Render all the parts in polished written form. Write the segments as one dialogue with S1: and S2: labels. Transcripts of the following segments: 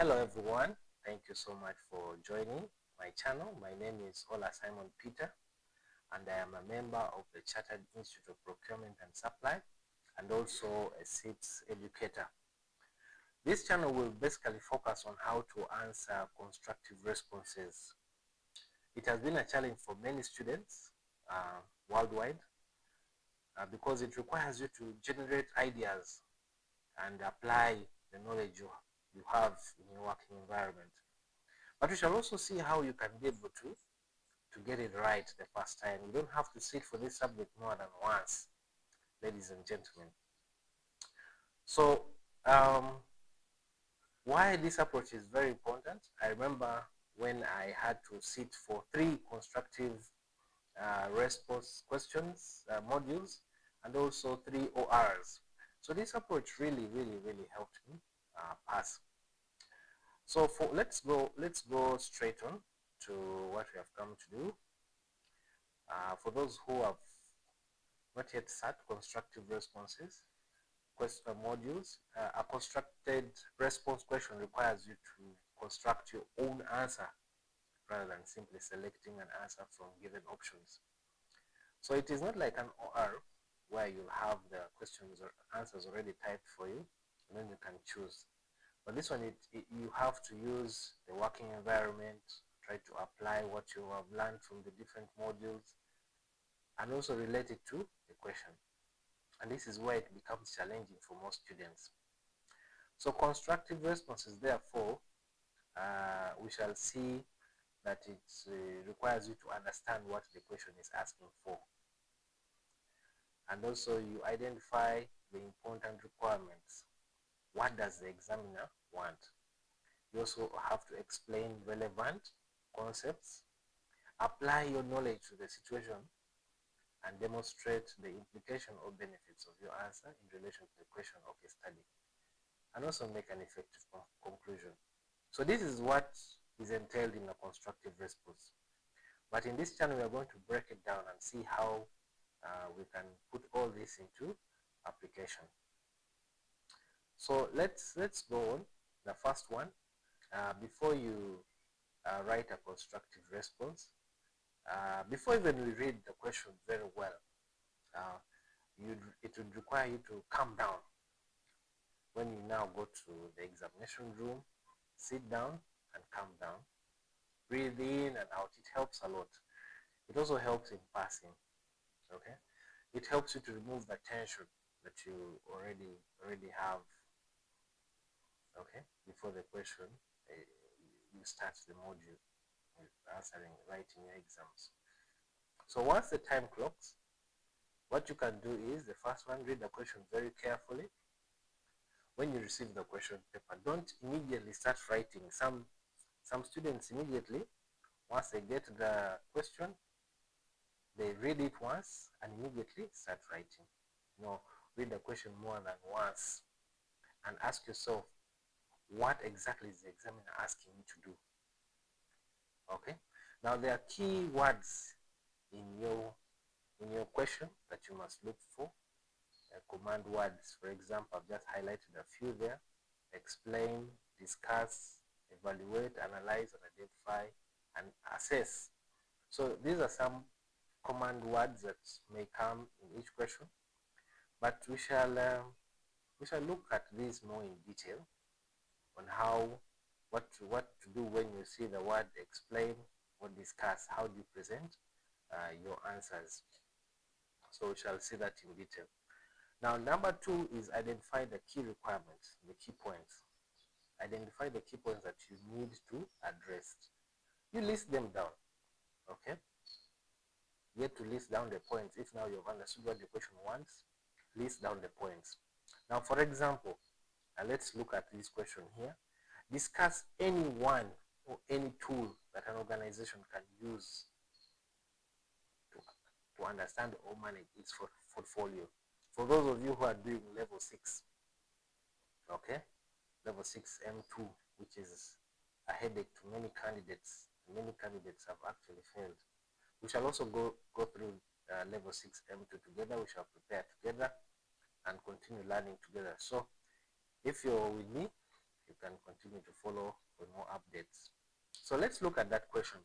S1: Hello everyone, thank you so much for joining my channel. My name is Ola Simon Peter and I am a member of the Chartered Institute of Procurement and Supply and also a CIPS educator. This channel will basically focus on how to answer constructive responses. It has been a challenge for many students worldwide because it requires you to generate ideas and apply the knowledge you have in your working environment. But we shall also see how you can be able to get it right the first time. You don't have to sit for this subject more than once, ladies and gentlemen. So why this approach is very important, I remember when I had to sit for 3 constructive response questions modules and also 3 ORs. So this approach really helped me pass. So let's go straight on to what we have come to do. For those who have not yet sat constructive responses modules, a constructed response question requires you to construct your own answer rather than simply selecting an answer from given options. So it is not like an OR where you'll have the questions or answers already typed for you and then you can choose. But this one, you have to use the working environment, try to apply what you have learned from the different modules, and also relate it to the question. And this is where it becomes challenging for most students. So constructive responses, therefore, we shall see that it requires you to understand what the question is asking for. And also you identify the important requirements. What does the examiner want? You also have to explain relevant concepts, apply your knowledge to the situation, and demonstrate the implication or benefits of your answer in relation to the question of a study, and also make an effective conclusion. So this is what is entailed in a constructive response. But in this channel, we are going to break it down and see how we can put all this into application. So let's go on. The first one, before you write a constructive response, before even we read the question very well, it would require you to calm down. When you now go to the examination room, sit down and calm down. Breathe in and out. It helps a lot. It also helps in passing. Okay, it helps you to remove the tension that you already have. Okay, before the question, you start the module answering, writing your exams. So once the time clocks, what you can do is, the first one, read the question very carefully. When you receive the question paper, don't immediately start writing. Some students immediately, once they get the question, they read it once and immediately start writing. No, read the question more than once and ask yourself, what exactly is the examiner asking me to do? Okay, now there are key words in your question that you must look for. Command words, for example, I've just highlighted a few there: explain, discuss, evaluate, analyze, and identify, and assess. So these are some command words that may come in each question, but we shall look at these more in detail on what to do when you see the word explain or discuss. How do you present your answers? So we shall see that in detail. Now, number 2 is identify the key requirements, the key points. Identify the key points that you need to address. You list them down. Okay, you have to list down the points. If now you've understood what the question wants, list down the points. Now, for example, let's look at this question here. Discuss any one or any tool that an organization can use to understand or manage its portfolio. For those of you who are doing level 6, okay, level 6M2, which is a headache to many candidates. Many candidates have actually failed. We shall also go through level 6M2 together. We shall prepare together and continue learning together. So if you're with me, you can continue to follow for more updates. So let's look at that question.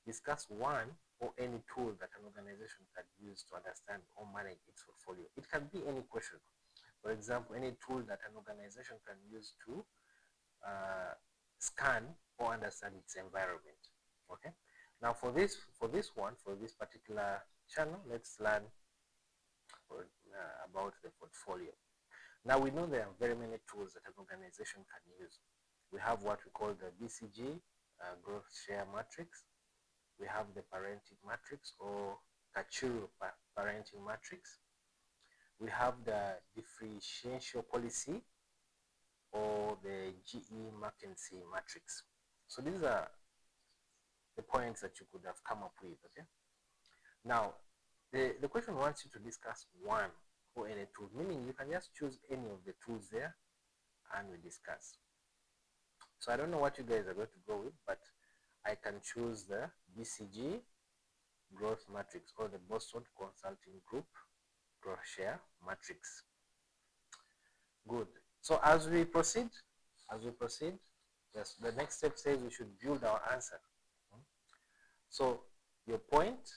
S1: Discuss one or any tool that an organization can use to understand or manage its portfolio. It can be any question. For example, any tool that an organization can use to scan or understand its environment. Okay. Now for this particular channel, let's learn about the portfolio. Now we know there are very many tools that an organization can use. We have what we call the BCG, growth share matrix. We have the parenting matrix or Kachuru parenting matrix. We have the differential policy or the GE McKinsey matrix. So these are the points that you could have come up with. Okay. Now the question wants you to discuss one or any tool, meaning you can just choose any of the tools there and we discuss. So I don't know what you guys are going to go with, but I can choose the BCG growth matrix or the Boston Consulting Group growth share matrix. Good. So as we proceed, yes, the next step says we should build our answer. So your point,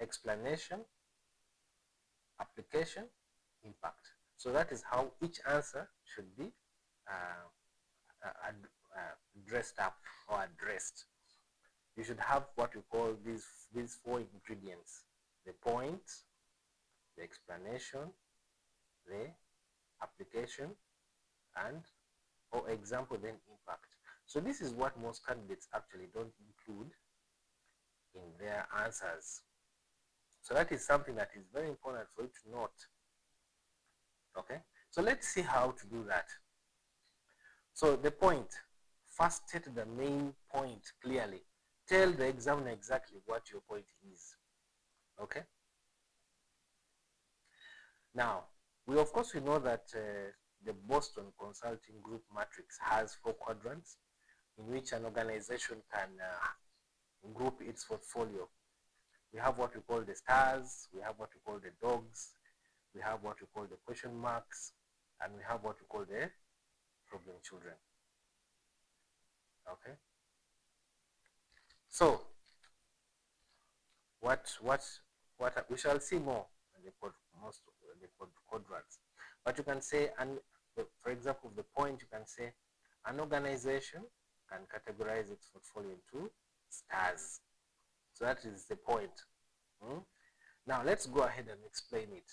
S1: explanation, application, impact. So that is how each answer should be dressed up or addressed. You should have what we call these four ingredients: the point, the explanation, the application, and or example, then impact. So this is what most candidates actually don't include in their answers. So that is something that is very important for you to note. Okay, so let's see how to do that. So the point, first state the main point clearly. Tell the examiner exactly what your point is. Okay. Now, we know that the Boston Consulting Group matrix has 4 quadrants in which an organization can group its portfolio. We have what we call the stars, we have what we call the dogs, we have what we call the question marks, and we have what we call the problem children. Okay. So what we shall see more in the quadrants. But you can say, and for example, the point, you can say an organization can categorize its portfolio into stars. So that is the point. Now let's go ahead and explain it.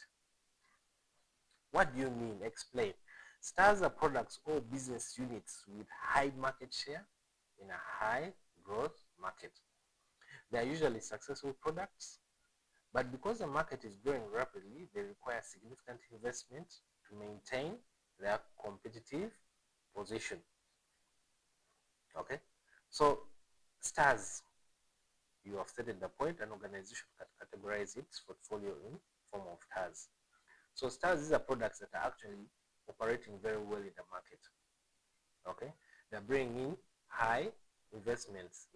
S1: What do you mean? Explain. Stars are products or business units with high market share in a high growth market. They are usually successful products, but because the market is growing rapidly, they require significant investment to maintain their competitive position. Okay, so stars, you have stated the point. An organization can categorize its portfolio in form of stars. So stars, these are products that are actually operating very well in the market. Okay, they're bringing in high investments,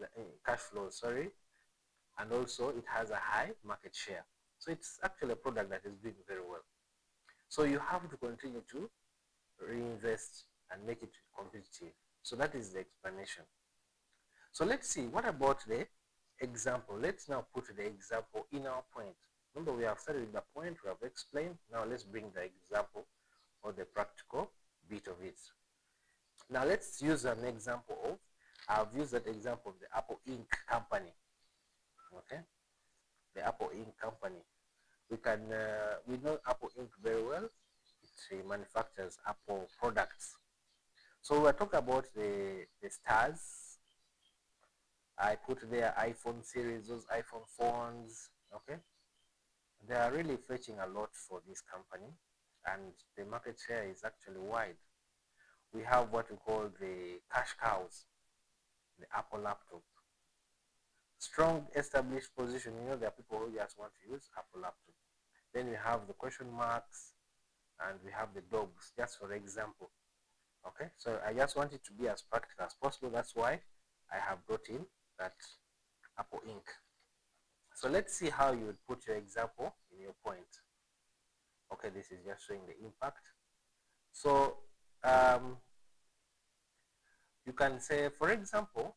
S1: cash flow, and also it has a high market share. So it's actually a product that is doing very well. So you have to continue to reinvest and make it competitive. So that is the explanation. So let's see, what about the example? Let's now put the example in our point. Remember, we have started with the point, we have explained. Now let's bring the example or the practical bit of it. Now let's use an example of, I've used that example of the Apple Inc. company. Okay, the Apple Inc. company. We know Apple Inc. very well. It manufactures Apple products. So we're talking about the stars. I put their iPhone series, those iPhone phones. Okay, they are really fetching a lot for this company, and the market share is actually wide. We have what we call the cash cows, the Apple laptop. Strong established position. There are people who just want to use Apple laptop. Then we have the question marks, and we have the dogs, just for example. Okay, so I just want it to be as practical as possible. That's why I have brought in that Apple Inc. So let's see how you would put your example in your point. Okay, this is just showing the impact. So can say, for example,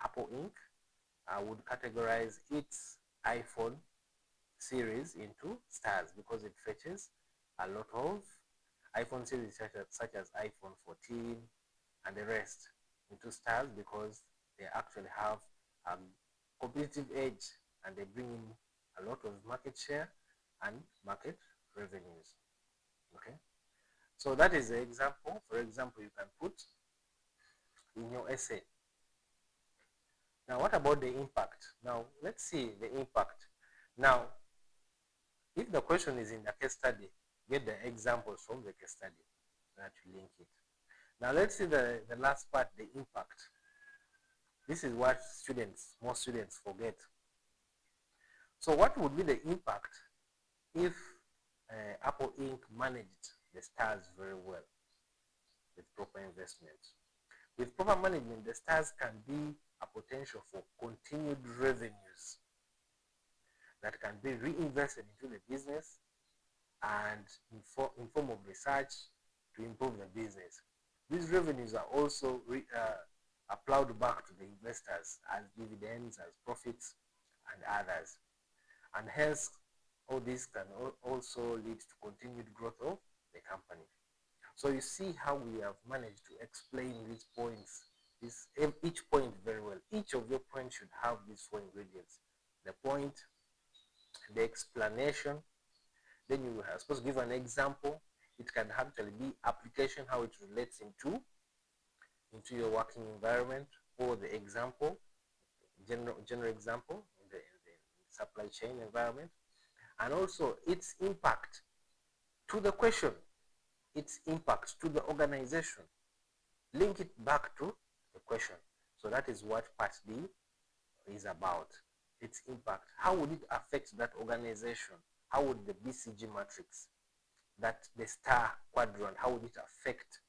S1: Apple Inc. Would categorize its iPhone series into stars because it fetches a lot of iPhone series such as iPhone 14 and the rest into stars because they actually have a competitive edge and they bring in a lot of market share and market revenues. Okay, so that is the example. For example, you can put in your essay. Now, what about the impact? Now, let's see the impact. Now, if the question is in the case study, get the examples from the case study that you link it. Now, let's see the last part, the impact. This is what most students forget. So what would be the impact if Apple Inc. managed the stars very well with proper investment? With proper management, the stars can be a potential for continued revenues that can be reinvested into the business and in form of research to improve the business. These revenues are also plowed back to the investors as dividends, as profits, and others. And hence, all this can also lead to continued growth of the company. So you see how we have managed to explain these points, each point very well. Each of your points should have these four ingredients: the point, the explanation, then you are supposed to give an example. It can actually be application, how it relates into your working environment, or the example, general example in the supply chain environment, and also its impact to the question, its impact to the organization. Link it back to the question. So that is what part D is about. Its impact. How would it affect that organization? How would the BCG matrix, that the star quadrant, how would it affect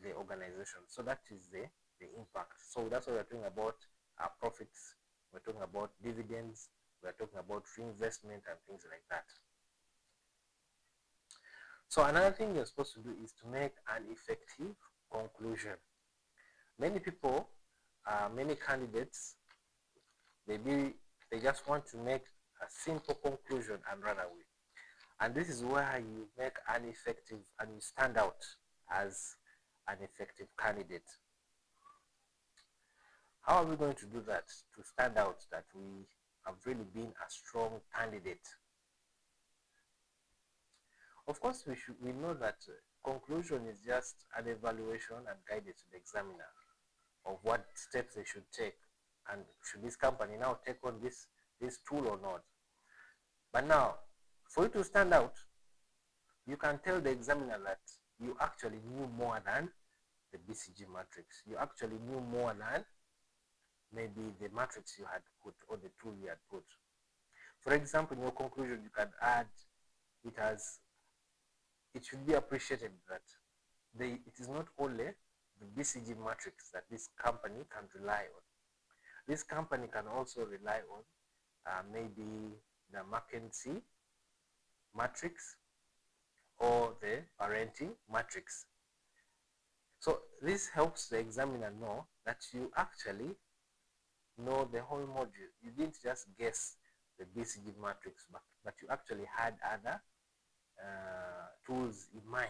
S1: the organization? So that is the impact. So that's what we're talking about. Profits, we're talking about dividends, we're talking about reinvestment and things like that. So another thing you're supposed to do is to make an effective conclusion. Many people, many candidates, they just want to make a simple conclusion and run away. And this is where you make an effective and you stand out as an effective candidate. How are we going to do that to stand out that we have really been a strong candidate? Of course, we know that conclusion is just an evaluation and guidance to the examiner of what steps they should take, and should this company now take on this tool or not. But now, for you to stand out, you can tell the examiner that you actually knew more than the BCG matrix. You actually knew more than maybe the matrix you had put or the tool you had put. For example, in your conclusion, you can add it should be appreciated that it is not only the BCG matrix that this company can rely on. This company can also rely on maybe the McKinsey matrix or the parenting matrix. So this helps the examiner know that you actually know the whole module. You didn't just guess the BCG matrix, but you actually had other tools in mind,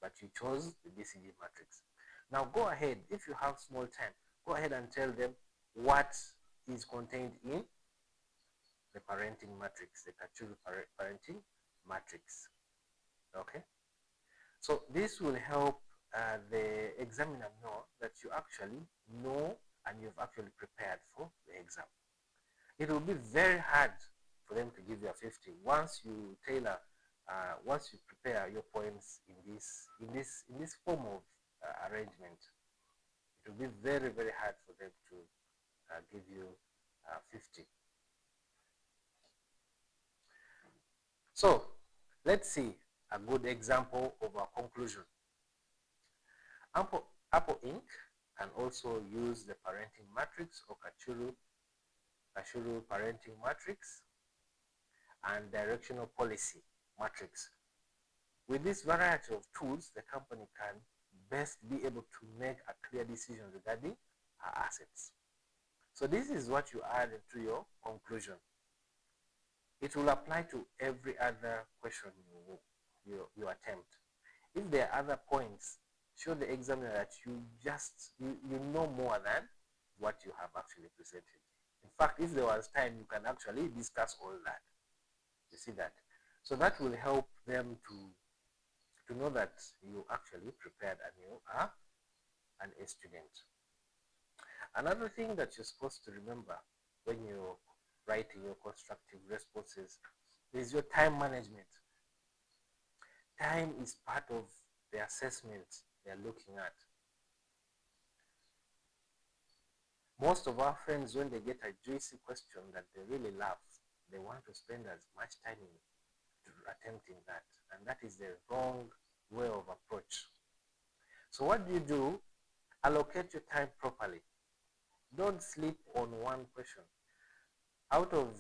S1: but you chose the BCG matrix. Now go ahead, if you have small time, go ahead and tell them what is contained in the parenting matrix, the Kachuru parenting matrix. Okay, so this will help the examiner know that you actually know and you've actually prepared for the exam. It will be very hard for them to give you a 50 once you tailor, once you prepare your points in this form of arrangement. It will be very, very hard for them to give you 50. So let's see a good example of a conclusion. Apple Inc. can also use the parenting matrix or Kachuru parenting matrix and directional policy matrix. With this variety of tools, the company can best be able to make a clear decision regarding our assets. So this is what you add into your conclusion. It will apply to every other question you attempt. If there are other points, show the examiner that you know more than what you have actually presented. In fact, if there was time, you can actually discuss all that. You see that? So that will help them to know that you actually prepared and you are a student. Another thing that you're supposed to remember when you're writing your constructive responses is your time management. Time is part of the assessment they're looking at. Most of our friends, when they get a juicy question that they really love, they want to spend as much time in attempting that, and that is the wrong way of approach. So what do? Allocate your time properly. Don't sleep on one question. Out of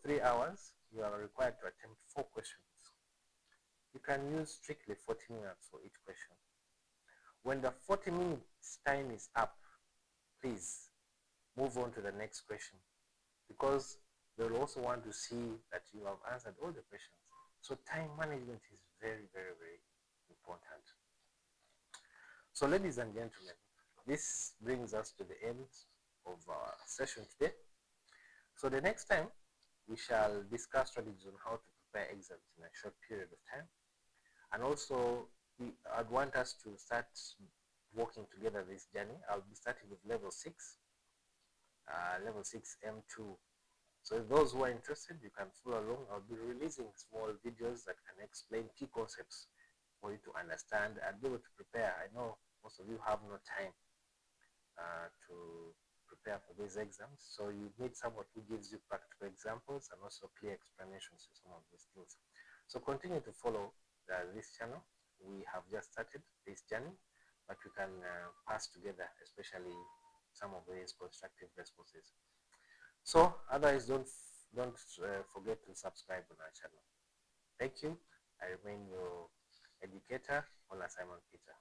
S1: 3 hours, you are required to attempt 4 questions. You can use strictly 40 minutes for each question. When the 40 minutes time is up, please move on to the next question, because they'll also want to see that you have answered all the questions. So time management is very, very, very important. So ladies and gentlemen, this brings us to the end of our session today. So the next time, we shall discuss strategies on how to prepare exams in a short period of time. And also, I'd want us to start working together this journey. I'll be starting with level 6, level 6M2. So those who are interested, you can follow along. I'll be releasing small videos that can explain key concepts for you to understand and be able to prepare. I know most of you have no time to prepare for these exams, so you need someone who gives you practical examples and also clear explanations of some of these things. So continue to follow this channel. We have just started this journey, but we can pass together, especially some of these constructive responses. So otherwise, don't forget to subscribe on our channel. Thank you. I remain your educator, Simon Peter.